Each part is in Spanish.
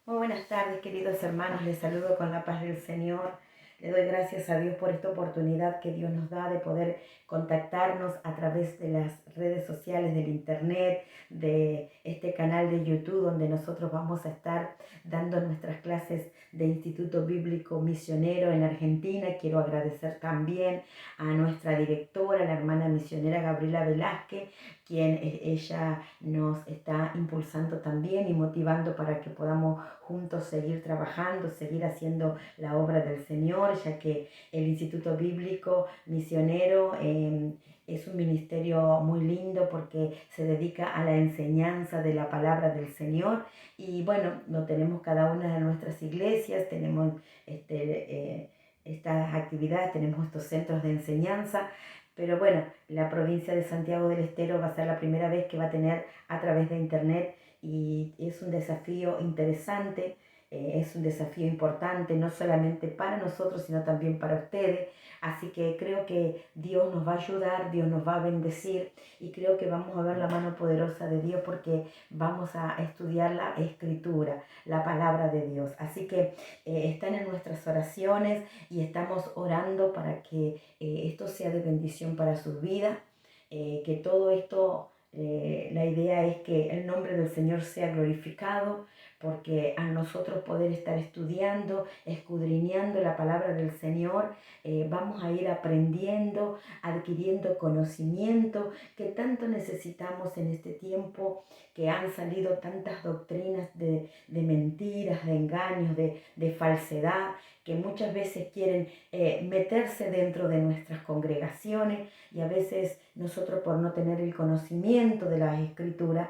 Muy buenas tardes, queridos hermanos. Les saludo con la paz del Señor. Le doy gracias a Dios por esta oportunidad que Dios nos da de poder contactarnos a través de las redes sociales, del internet, de este canal de YouTube donde nosotros vamos a estar dando nuestras clases de Instituto Bíblico Misionero en Argentina. Quiero agradecer también a nuestra directora, la hermana misionera Gabriela Velázquez, quien ella nos está impulsando también y motivando para que podamos juntos seguir trabajando, seguir haciendo la obra del Señor, ya que el Instituto Bíblico Misionero es un ministerio muy lindo porque se dedica a la enseñanza de la palabra del Señor. Y bueno, lo tenemos cada una de nuestras iglesias, tenemos estas actividades, tenemos estos centros de enseñanza. Pero bueno, la provincia de Santiago del Estero va a ser la primera vez que va a tener a través de internet, y es un desafío interesante, es un desafío importante, no solamente para nosotros, sino también para ustedes. Así que creo que Dios nos va a ayudar, Dios nos va a bendecir, y creo que vamos a ver la mano poderosa de Dios porque vamos a estudiar la Escritura, la palabra de Dios. Así que están en nuestras oraciones y estamos orando para que esto sea de bendición para sus vidas, que todo esto, la idea es que el nombre del Señor sea glorificado, porque a nosotros poder estar estudiando, escudriñando la palabra del Señor, vamos a ir aprendiendo, adquiriendo conocimiento que tanto necesitamos en este tiempo, que han salido tantas doctrinas de mentiras, de engaños, de falsedad, que muchas veces quieren meterse dentro de nuestras congregaciones, y a veces nosotros, por no tener el conocimiento de las Escrituras,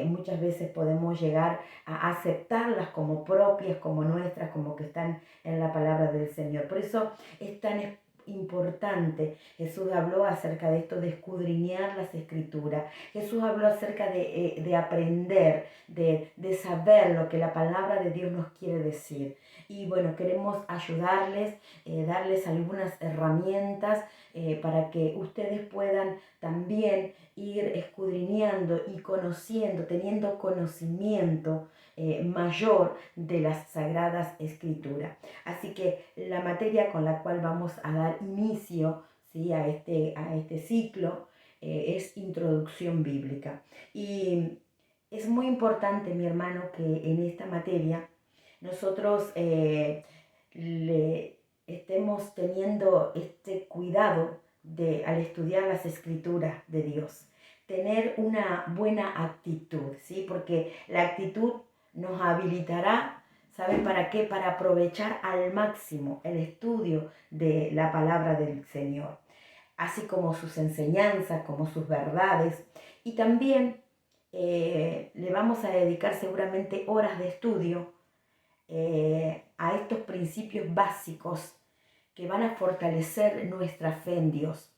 muchas veces podemos llegar a aceptarlas como propias, como nuestras, como que están en la palabra del Señor. Por eso es tan importante. Jesús habló acerca de esto, de escudriñar las Escrituras. Jesús habló acerca de aprender, de saber lo que la palabra de Dios nos quiere decir. Y bueno, queremos ayudarles, darles algunas herramientas para que ustedes puedan también ir escudriñando y conociendo, teniendo conocimiento mayor de las Sagradas Escrituras. Así que la materia con la cual vamos a dar inicio, ¿sí?, a este ciclo es Introducción Bíblica. Y es muy importante, mi hermano, que en esta materia nosotros le estemos teniendo este cuidado de, al estudiar las Escrituras de Dios, tener una buena actitud, ¿sí? Porque la actitud nos habilitará, ¿saben para qué? Para aprovechar al máximo el estudio de la palabra del Señor, así como sus enseñanzas, como sus verdades. Y también le vamos a dedicar seguramente horas de estudio a estos principios básicos que van a fortalecer nuestra fe en Dios.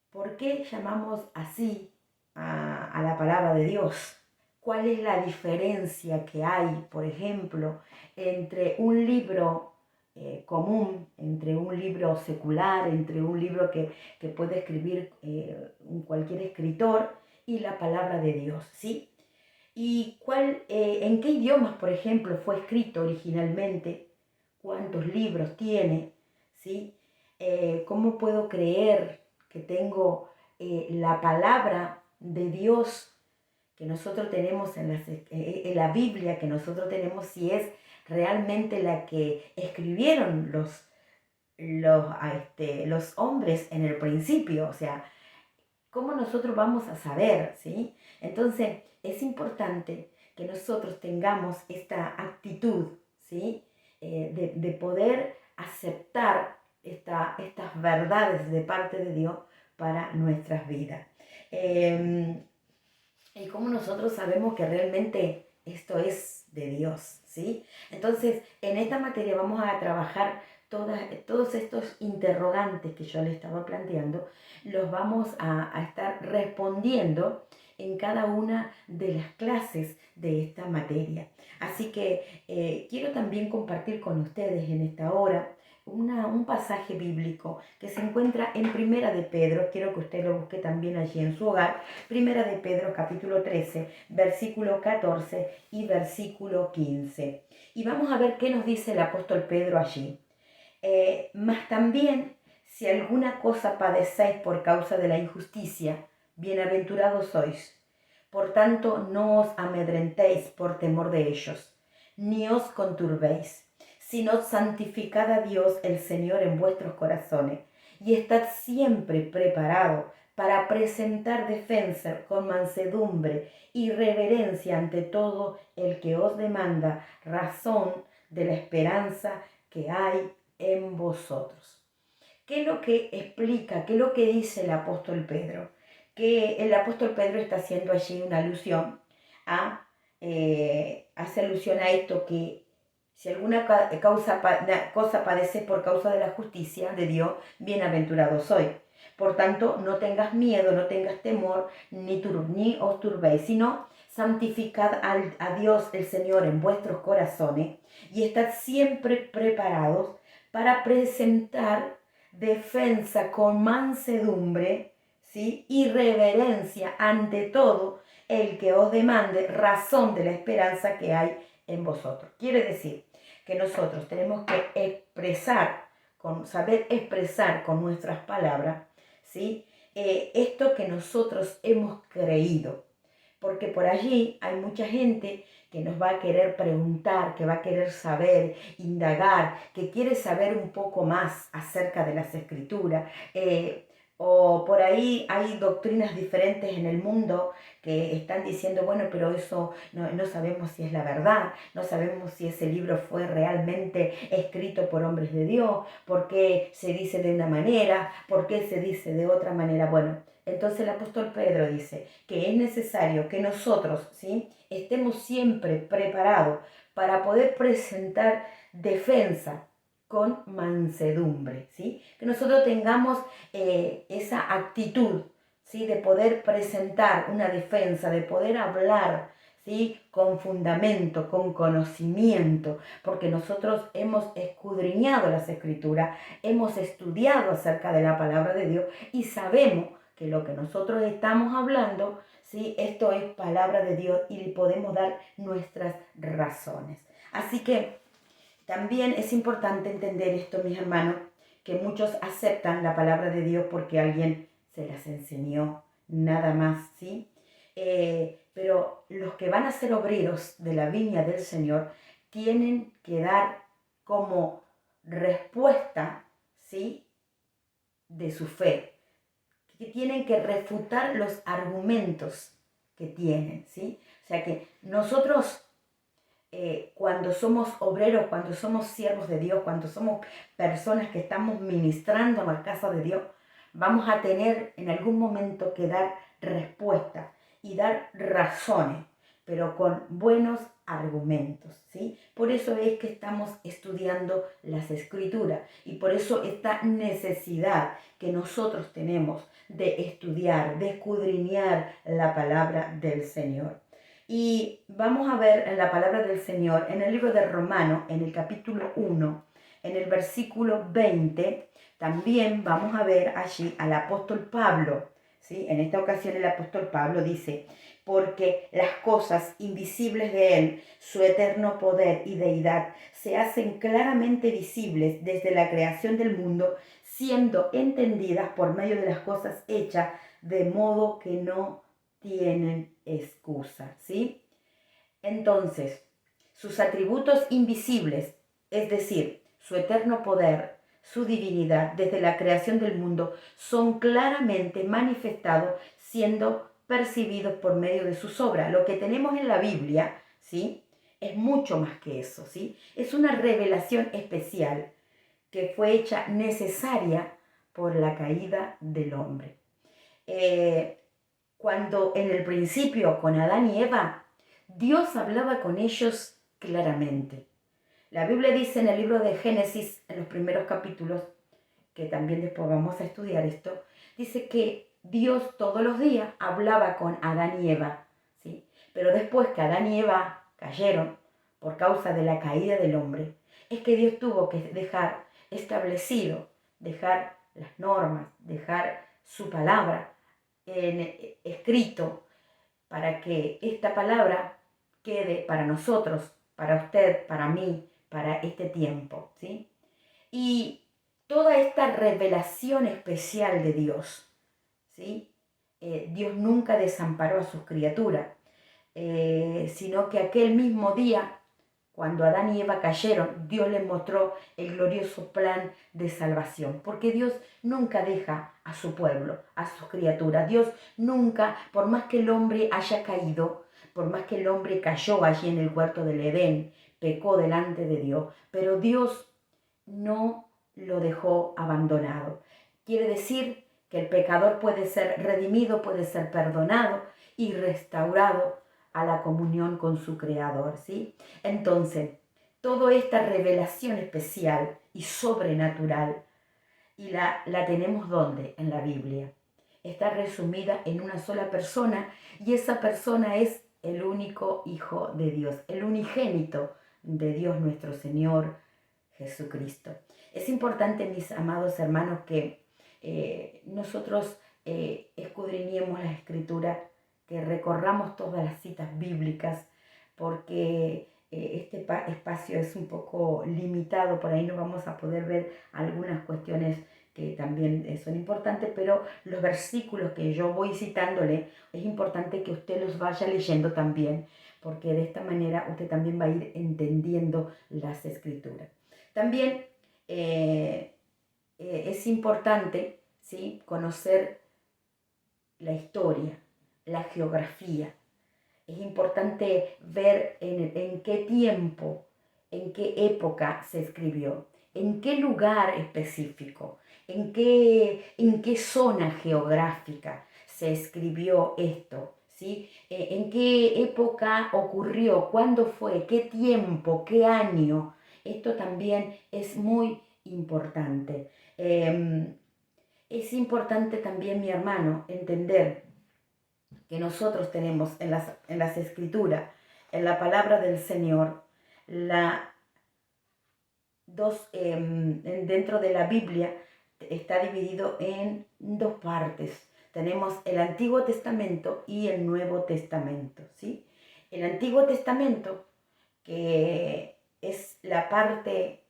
¿Por qué llamamos así a la palabra de Dios? ¿Cuál es la diferencia que hay, por ejemplo, entre un libro común, entre un libro secular, entre un libro que puede escribir cualquier escritor, y la palabra de Dios, ¿sí? ¿Y en qué idiomas, por ejemplo, fue escrito originalmente? ¿Cuántos libros tiene? ¿Sí? ¿Cómo puedo creer que tengo la palabra de Dios que nosotros tenemos en la Biblia que nosotros tenemos, si es realmente la que escribieron los hombres en el principio? O sea, ¿cómo nosotros vamos a saber? ¿Sí? Entonces, es importante que nosotros tengamos esta actitud, ¿sí? De poder aceptar estas verdades de parte de Dios para nuestras vidas. Y cómo nosotros sabemos que realmente esto es de Dios, ¿sí? Entonces, en esta materia vamos a trabajar todos estos interrogantes que yo le estaba planteando, los vamos a estar respondiendo en cada una de las clases de esta materia. Así que quiero también compartir con ustedes en esta hora un pasaje bíblico que se encuentra en Primera de Pedro, quiero que usted lo busque también allí en su hogar, Primera de Pedro capítulo 13, versículo 14 y versículo 15. Y vamos a ver qué nos dice el apóstol Pedro allí. Mas también, si alguna cosa padecéis por causa de la injusticia, bienaventurados sois. Por tanto, no os amedrentéis por temor de ellos, ni os conturbéis, sino santificad a Dios el Señor en vuestros corazones, y estad siempre preparados para presentar defensa con mansedumbre y reverencia ante todo el que os demanda razón de la esperanza que hay en vosotros. ¿Qué es lo que explica, qué es lo que dice el apóstol Pedro? Que el apóstol Pedro está haciendo allí una alusión hace alusión a esto, que si alguna cosa padece por causa de la justicia de Dios, bienaventurado soy. Por tanto, no tengas miedo, no tengas temor, ni os turbéis, sino santificad a Dios el Señor en vuestros corazones y estad siempre preparados para presentar defensa con mansedumbre, ¿sí? Y reverencia ante todo el que os demande razón de la esperanza que hay en vosotros. Quiere decir que nosotros tenemos que saber expresar con nuestras palabras, ¿sí? Esto que nosotros hemos creído. Porque por allí hay mucha gente que nos va a querer preguntar, que va a querer saber, indagar, que quiere saber un poco más acerca de las escrituras. O por ahí hay doctrinas diferentes en el mundo que están diciendo, bueno, pero eso no sabemos si es la verdad, no sabemos si ese libro fue realmente escrito por hombres de Dios, por qué se dice de una manera, por qué se dice de otra manera. Bueno, entonces el apóstol Pedro dice que es necesario que nosotros, ¿sí?, estemos siempre preparados para poder presentar defensa con mansedumbre, ¿sí? Que nosotros tengamos esa actitud, ¿sí?, de poder presentar una defensa, de poder hablar, ¿sí?, con fundamento, con conocimiento, porque nosotros hemos escudriñado las Escrituras, hemos estudiado acerca de la palabra de Dios y sabemos que lo que nosotros estamos hablando, ¿sí?, esto es palabra de Dios y le podemos dar nuestras razones. Así que también es importante entender esto, mis hermanos, que muchos aceptan la palabra de Dios porque alguien se las enseñó, nada más, ¿sí? Pero los que van a ser obreros de la viña del Señor tienen que dar como respuesta, ¿sí?, de su fe, que tienen que refutar los argumentos que tienen, ¿sí? O sea que nosotros cuando somos obreros, cuando somos siervos de Dios, cuando somos personas que estamos ministrando en la casa de Dios, vamos a tener en algún momento que dar respuestas y dar razones, pero con buenos argumentos, ¿sí? Por eso es que estamos estudiando las Escrituras y por eso esta necesidad que nosotros tenemos de estudiar, de escudriñar la palabra del Señor. Y vamos a ver en la palabra del Señor, en el libro de Romanos, en el capítulo 1, en el versículo 20, también vamos a ver allí al apóstol Pablo, ¿sí? En esta ocasión el apóstol Pablo dice, porque las cosas invisibles de Él, su eterno poder y deidad, se hacen claramente visibles desde la creación del mundo, siendo entendidas por medio de las cosas hechas, de modo que no tienen excusa, ¿sí? Entonces, sus atributos invisibles, es decir, su eterno poder, su divinidad desde la creación del mundo, son claramente manifestados siendo percibidos por medio de sus obras. Lo que tenemos en la Biblia, ¿sí?, es mucho más que eso, ¿sí? Es una revelación especial que fue hecha necesaria por la caída del hombre. Cuando en el principio con Adán y Eva, Dios hablaba con ellos claramente. La Biblia dice en el libro de Génesis, en los primeros capítulos, que también después vamos a estudiar esto, dice que Dios todos los días hablaba con Adán y Eva, ¿sí? Pero después que Adán y Eva cayeron por causa de la caída del hombre, es que Dios tuvo que dejar establecido dejar las normas, dejar su palabra escrito para que esta palabra quede para nosotros, para usted, para mí, para este tiempo, ¿sí? Y toda esta revelación especial de Dios, ¿sí? Dios nunca desamparó a sus criaturas, sino que aquel mismo día, cuando Adán y Eva cayeron, Dios les mostró el glorioso plan de salvación, porque Dios nunca deja a su pueblo, a sus criaturas. Dios nunca, por más que el hombre haya caído, por más que el hombre cayó allí en el huerto del Edén, pecó delante de Dios, pero Dios no lo dejó abandonado. Quiere decir que el pecador puede ser redimido, puede ser perdonado y restaurado a la comunión con su Creador, ¿sí? Entonces, toda esta revelación especial y sobrenatural, y la tenemos ¿dónde? En la Biblia. Está resumida en una sola persona, y esa persona es el único Hijo de Dios, el unigénito de Dios nuestro Señor Jesucristo. Es importante, mis amados hermanos, que nosotros escudriñemos la Escritura, que recorramos todas las citas bíblicas, porque este espacio es un poco limitado, por ahí no vamos a poder ver algunas cuestiones que también son importantes, pero los versículos que yo voy citándole, es importante que usted los vaya leyendo también, porque de esta manera usted también va a ir entendiendo las Escrituras. También es importante, ¿sí?, conocer la historia, la geografía. Es importante ver en qué tiempo, en qué época se escribió, en qué lugar específico, en qué zona geográfica se escribió esto, ¿sí? En qué época ocurrió, cuándo fue, qué tiempo, qué año. Esto también es muy importante. Es importante también, mi hermano, entender que nosotros tenemos en las Escrituras, en la palabra del Señor, dentro de la Biblia está dividido en dos partes. Tenemos el Antiguo Testamento y el Nuevo Testamento, ¿sí? El Antiguo Testamento, que es la parte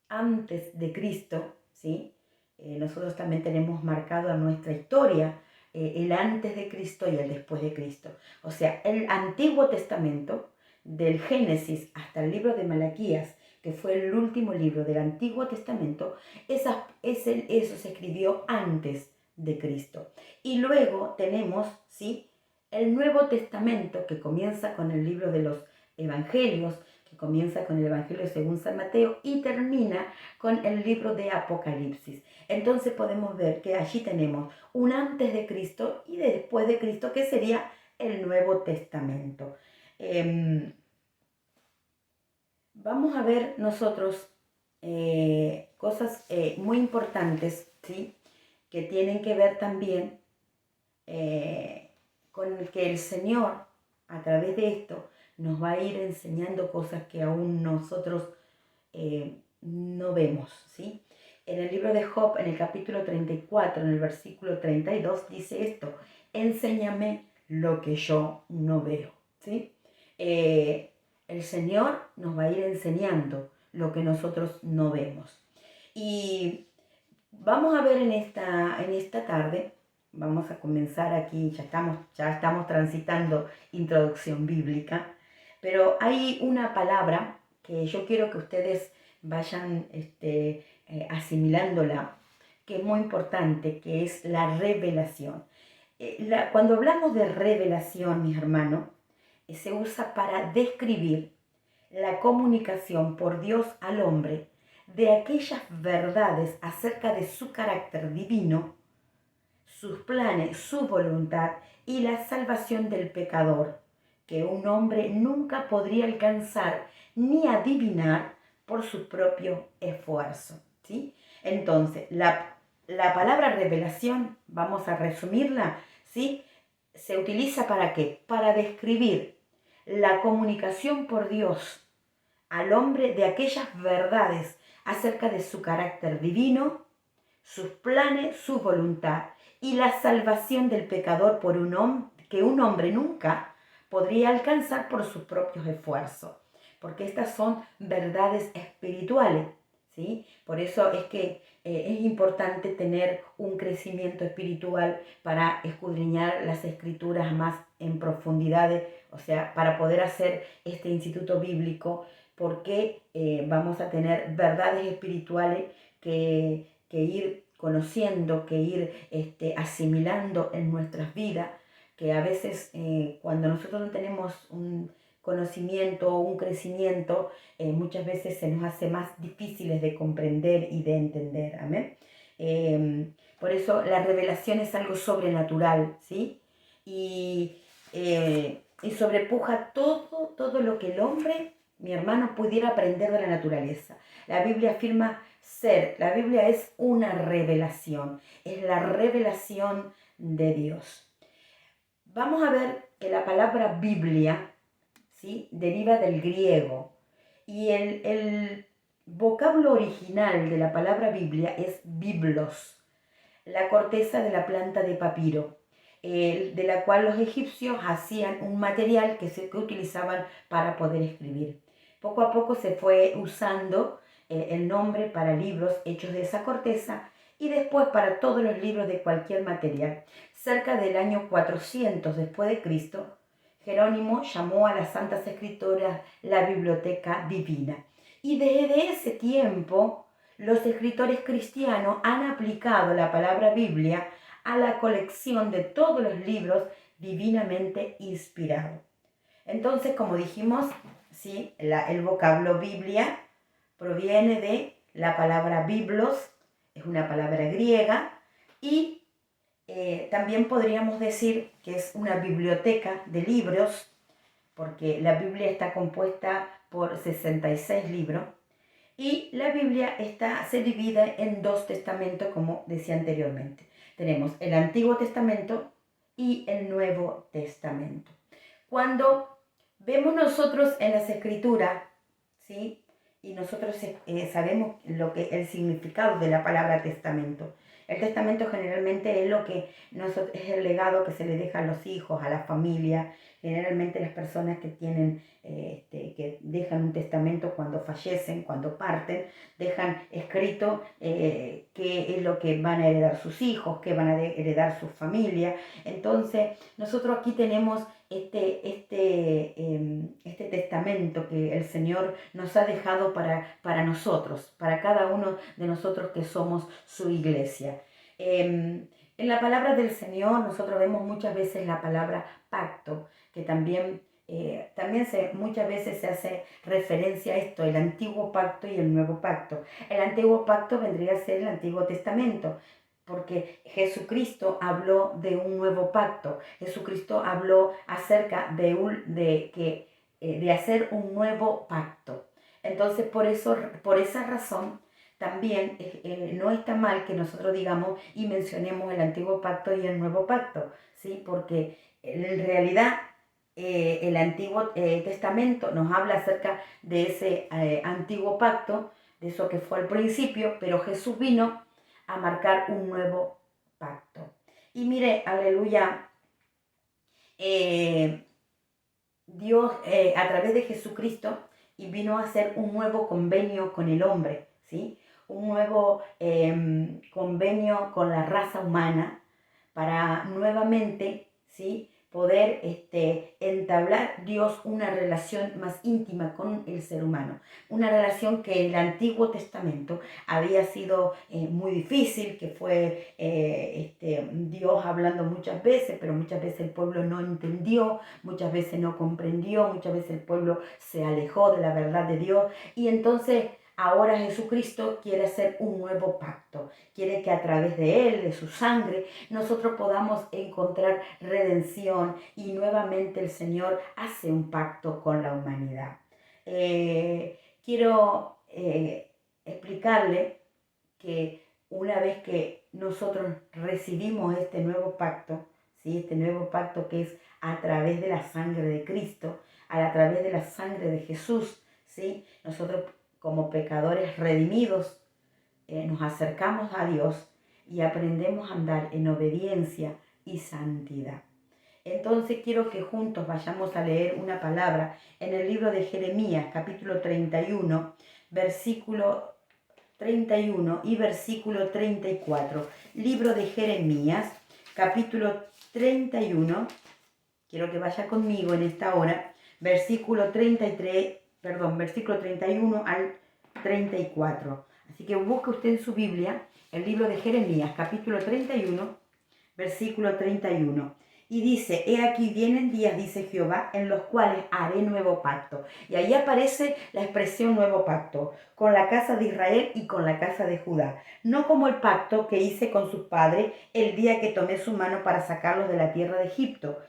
antes de Cristo, ¿sí? Nosotros también tenemos marcado en nuestra historia el antes de Cristo y el después de Cristo. O sea, el Antiguo Testamento, del Génesis hasta el libro de Malaquías, que fue el último libro del Antiguo Testamento, eso se escribió antes de Cristo. Y luego tenemos, ¿sí?, el Nuevo Testamento, que comienza con el libro de los Evangelios, que comienza con el Evangelio según San Mateo y termina con el libro de Apocalipsis. Entonces podemos ver que allí tenemos un antes de Cristo y después de Cristo, que sería el Nuevo Testamento. Vamos a ver nosotros cosas muy importantes, ¿sí?, que tienen que ver también con que el Señor, a través de esto, nos va a ir enseñando cosas que aún nosotros no vemos, ¿sí? En el libro de Job, en el capítulo 34, en el versículo 32, dice esto: enséñame lo que yo no veo, ¿sí? El Señor nos va a ir enseñando lo que nosotros no vemos. Y vamos a ver en esta tarde, vamos a comenzar aquí, ya estamos transitando introducción bíblica, pero hay una palabra que yo quiero que ustedes vayan asimilándola, que es muy importante, que es la revelación. Cuando hablamos de revelación, mis hermanos, se usa para describir la comunicación por Dios al hombre de aquellas verdades acerca de su carácter divino, sus planes, su voluntad y la salvación del pecador, que un hombre nunca podría alcanzar ni adivinar por su propio esfuerzo, ¿sí? Entonces, la palabra revelación, vamos a resumirla, ¿sí?, se utiliza ¿para qué? Para describir la comunicación por Dios al hombre de aquellas verdades acerca de su carácter divino, sus planes, su voluntad y la salvación del pecador que un hombre nunca podría alcanzar por sus propios esfuerzos, porque estas son verdades espirituales, ¿sí? Por eso es que es importante tener un crecimiento espiritual para escudriñar las escrituras más en profundidad, o sea, para poder hacer este instituto bíblico, porque vamos a tener verdades espirituales que ir conociendo, que ir asimilando en nuestras vidas, que a veces cuando nosotros no tenemos un conocimiento o un crecimiento, muchas veces se nos hace más difíciles de comprender y de entender. Amén. Por eso la revelación es algo sobrenatural, ¿sí? Y sobrepuja todo lo que el hombre, mi hermano, pudiera aprender de la naturaleza. La Biblia afirma la Biblia es una revelación, es la revelación de Dios. Vamos a ver que la palabra Biblia, ¿sí?, deriva del griego y el vocablo original de la palabra Biblia es biblos, la corteza de la planta de papiro, de la cual los egipcios hacían un material que utilizaban para poder escribir. Poco a poco se fue usando el nombre para libros hechos de esa corteza y después para todos los libros de cualquier material. Cerca del año 400 después de Cristo, Jerónimo llamó a las Santas Escrituras la Biblioteca Divina. Y desde ese tiempo, los escritores cristianos han aplicado la palabra Biblia a la colección de todos los libros divinamente inspirados. Entonces, como dijimos, ¿sí?, el vocablo Biblia proviene de la palabra biblos, es una palabra griega, y también podríamos decir que es una biblioteca de libros, porque la Biblia está compuesta por 66 libros, y la Biblia se divide en 2 testamentos, como decía anteriormente. Tenemos el Antiguo Testamento y el Nuevo Testamento. Cuando vemos nosotros en las Escrituras, ¿sí?, y nosotros sabemos el significado de la palabra testamento. El testamento generalmente es el legado que se le deja a los hijos, a la familia. Generalmente las personas que que dejan un testamento cuando fallecen, cuando parten, dejan escrito qué es lo que van a heredar sus hijos, qué van a heredar su familia. Entonces nosotros aquí tenemos este testamento que el Señor nos ha dejado para nosotros, para cada uno de nosotros que somos su iglesia. En la palabra del Señor nosotros vemos muchas veces la palabra pacto, que también muchas veces se hace referencia a esto, el antiguo pacto y el nuevo pacto. El antiguo pacto vendría a ser el Antiguo Testamento, porque Jesucristo habló de un nuevo pacto. Jesucristo habló acerca de hacer un nuevo pacto. Entonces, por esa razón, también no está mal que nosotros digamos y mencionemos el Antiguo Pacto y el Nuevo Pacto, ¿sí? Porque en realidad el Antiguo Testamento nos habla acerca de ese Antiguo Pacto, de eso que fue al principio, pero Jesús vino a marcar un nuevo pacto. Y mire, aleluya, Dios a través de Jesucristo vino a hacer un nuevo convenio con el hombre, ¿sí? Un nuevo convenio con la raza humana para nuevamente, ¿sí?, poder entablar Dios una relación más íntima con el ser humano. Una relación que en el Antiguo Testamento había sido muy difícil, que fue Dios hablando muchas veces, pero muchas veces el pueblo no entendió, muchas veces no comprendió, muchas veces el pueblo se alejó de la verdad de Dios. Y entonces ahora Jesucristo quiere hacer un nuevo pacto, quiere que a través de Él, de su sangre, nosotros podamos encontrar redención y nuevamente el Señor hace un pacto con la humanidad. Quiero explicarle que una vez que nosotros recibimos este nuevo pacto, ¿sí?, este nuevo pacto que es a través de la sangre de Cristo, a través de la sangre de Jesús, ¿sí?, nosotros como pecadores redimidos, nos acercamos a Dios y aprendemos a andar en obediencia y santidad. Entonces quiero que juntos vayamos a leer una palabra en el libro de Jeremías, capítulo 31, versículo 31 y versículo 34. Libro de Jeremías, capítulo 31. Quiero que vaya conmigo en esta hora, versículo 31 al 34. Así que busque usted en su Biblia el libro de Jeremías, capítulo 31, versículo 31. Y dice, he aquí vienen días, dice Jehová, en los cuales haré nuevo pacto. Y ahí aparece la expresión nuevo pacto, con la casa de Israel y con la casa de Judá. No como el pacto que hice con sus padres el día que tomé su mano para sacarlos de la tierra de Egipto,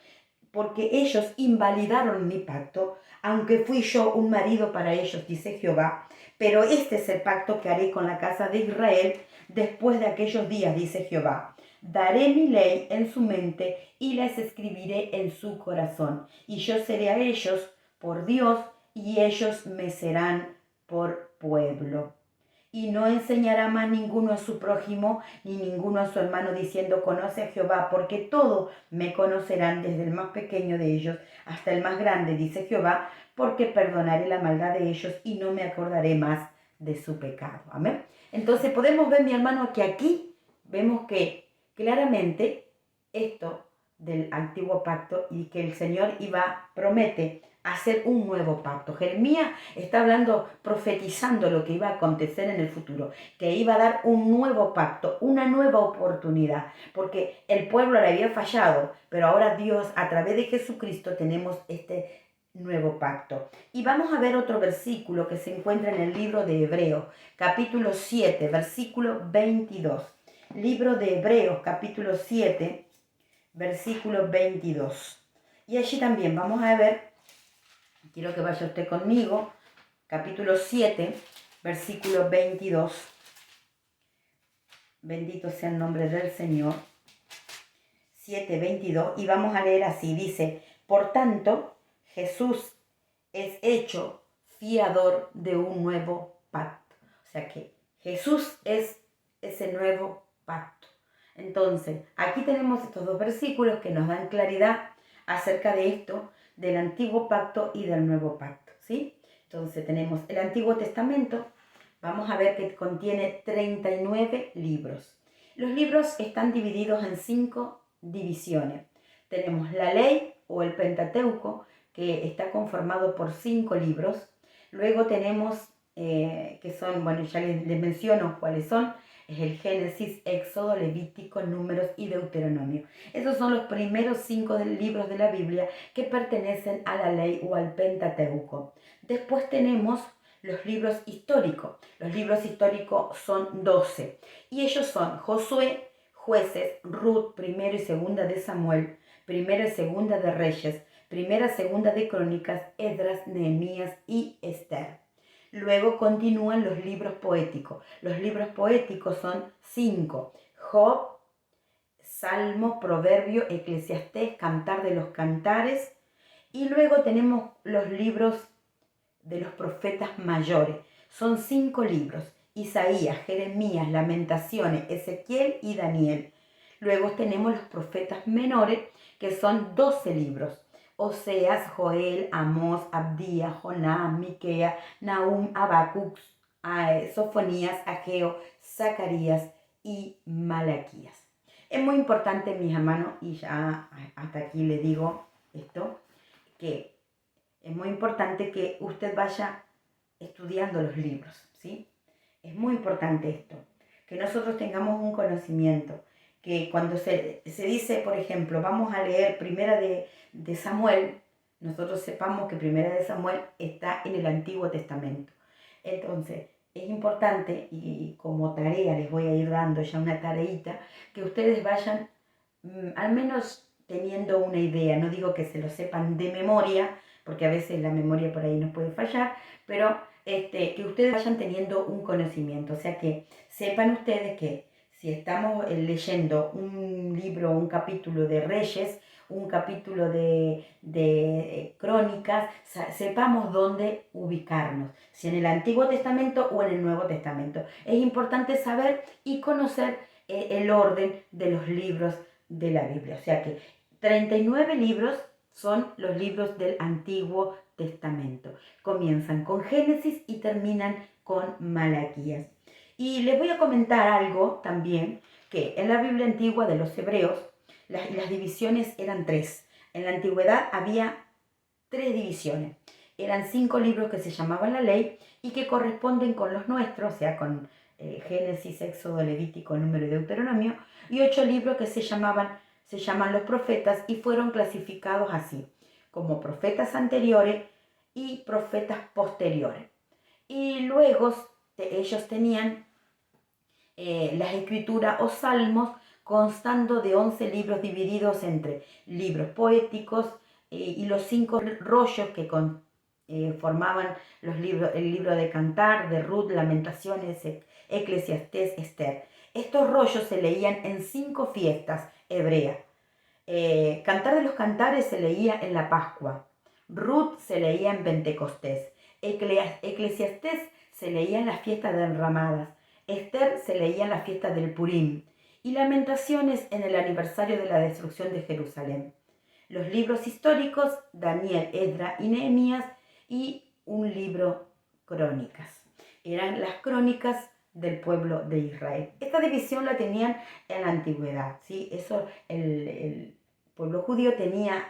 porque ellos invalidaron mi pacto, aunque fui yo un marido para ellos, dice Jehová. Pero este es el pacto que haré con la casa de Israel después de aquellos días, dice Jehová. Daré mi ley en su mente y las escribiré en su corazón. Y yo seré a ellos por Dios y ellos me serán por pueblo. Y no enseñará más ninguno a su prójimo ni ninguno a su hermano diciendo conoce a Jehová, porque todos me conocerán desde el más pequeño de ellos hasta el más grande, dice Jehová, porque perdonaré la maldad de ellos y no me acordaré más de su pecado. Amén. Entonces podemos ver, mi hermano, que aquí vemos que claramente esto del antiguo pacto y que el Señor promete hacer un nuevo pacto. Jeremías está hablando, profetizando lo que iba a acontecer en el futuro, que iba a dar un nuevo pacto, una nueva oportunidad, porque el pueblo le había fallado, pero ahora Dios, a través de Jesucristo, tenemos este nuevo pacto. Y vamos a ver otro versículo que se encuentra en el libro de Hebreos, capítulo 7, versículo 22. Libro de Hebreos, capítulo 7, versículo 22. Y allí también vamos a ver, quiero que vaya usted conmigo, capítulo 7, versículo 22. Bendito sea el nombre del Señor. 7, 22. Y vamos a leer así, dice, por tanto, Jesús es hecho fiador de un nuevo pacto. O sea que Jesús es ese nuevo pacto. Entonces, aquí tenemos estos dos versículos que nos dan claridad acerca de esto, del antiguo pacto y del nuevo pacto, ¿sí? Entonces, tenemos el Antiguo Testamento, vamos a ver que contiene 39 libros. Los libros están divididos en 5 divisiones. Tenemos la ley o el Pentateuco, que está conformado por 5 libros. Luego tenemos, que son, bueno, ya les menciono cuáles son, es el Génesis, Éxodo, Levítico, Números y Deuteronomio. Esos son los primeros 5 libros de la Biblia que pertenecen a la ley o al Pentateuco. Después tenemos los libros históricos. Los libros históricos son 12 y ellos son Josué, Jueces, Ruth, primero y segunda de Samuel, primera y segunda de Reyes, primera y segunda de Crónicas, Esdras, Nehemías y Esther. Luego continúan los libros poéticos. Los libros poéticos son 5. Job, Salmo, Proverbio, Eclesiastés, Cantar de los Cantares. Y luego tenemos los libros de los profetas mayores. Son 5 libros. Isaías, Jeremías, Lamentaciones, Ezequiel y Daniel. Luego tenemos los profetas menores, que son 12 libros. Oseas, Joel, Amós, Abdías, Jonás, Miqueas, Nahum, Habacuc, Sofonías, Ageo, Zacarías y Malaquías. Es muy importante, mis hermanos, y ya hasta aquí les digo esto, que es muy importante que usted vaya estudiando los libros, ¿sí? Es muy importante esto, que nosotros tengamos un conocimiento, que cuando se dice, por ejemplo, vamos a leer Primera de Samuel, nosotros sepamos que Primera de Samuel está en el Antiguo Testamento. Entonces, es importante, y como tarea les voy a ir dando ya una tareita, que ustedes vayan al menos teniendo una idea. No digo que se lo sepan de memoria, porque a veces la memoria por ahí nos puede fallar, pero que ustedes vayan teniendo un conocimiento. O sea que sepan ustedes que si estamos leyendo un libro, un capítulo de Reyes un capítulo de Crónicas, sepamos dónde ubicarnos, si en el Antiguo Testamento o en el Nuevo Testamento. Es importante saber y conocer el orden de los libros de la Biblia. O sea que 39 libros son los libros del Antiguo Testamento. Comienzan con Génesis y terminan con Malaquías. Y les voy a comentar algo también, que en la Biblia antigua de los hebreos, las divisiones eran tres. En la antigüedad había tres divisiones. Eran 5 libros que se llamaban la ley y que corresponden con los nuestros, o sea, con Génesis, Éxodo, Levítico, Número y Deuteronomio, y 8 libros que se llaman los profetas y fueron clasificados así, como profetas anteriores y profetas posteriores. Y luego ellos tenían las escrituras o salmos constando de 11 libros divididos entre libros poéticos y los 5 rollos que formaban el libro de Cantar, de Ruth, Lamentaciones, Eclesiastés, Esther. Estos rollos se leían en 5 fiestas hebreas. Cantar de los Cantares se leía en la Pascua. Ruth se leía en Pentecostés. Eclesiastés se leía en las fiestas de Enramadas. Esther se leía en la fiesta del Purim. Y Lamentaciones en el aniversario de la destrucción de Jerusalén. Los libros históricos, Daniel, Esdra y Nehemías, y un libro Crónicas. Eran las crónicas del pueblo de Israel. Esta división la tenían en la antigüedad, ¿sí? El pueblo judío tenía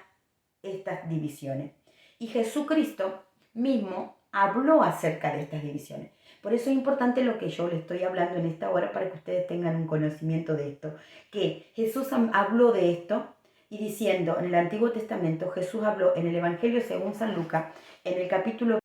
estas divisiones. Y Jesucristo mismo habló acerca de estas divisiones. Por eso es importante lo que yo le estoy hablando en esta hora para que ustedes tengan un conocimiento de esto. Que Jesús habló de esto y diciendo en el Antiguo Testamento, Jesús habló en el Evangelio según San Lucas, en el capítulo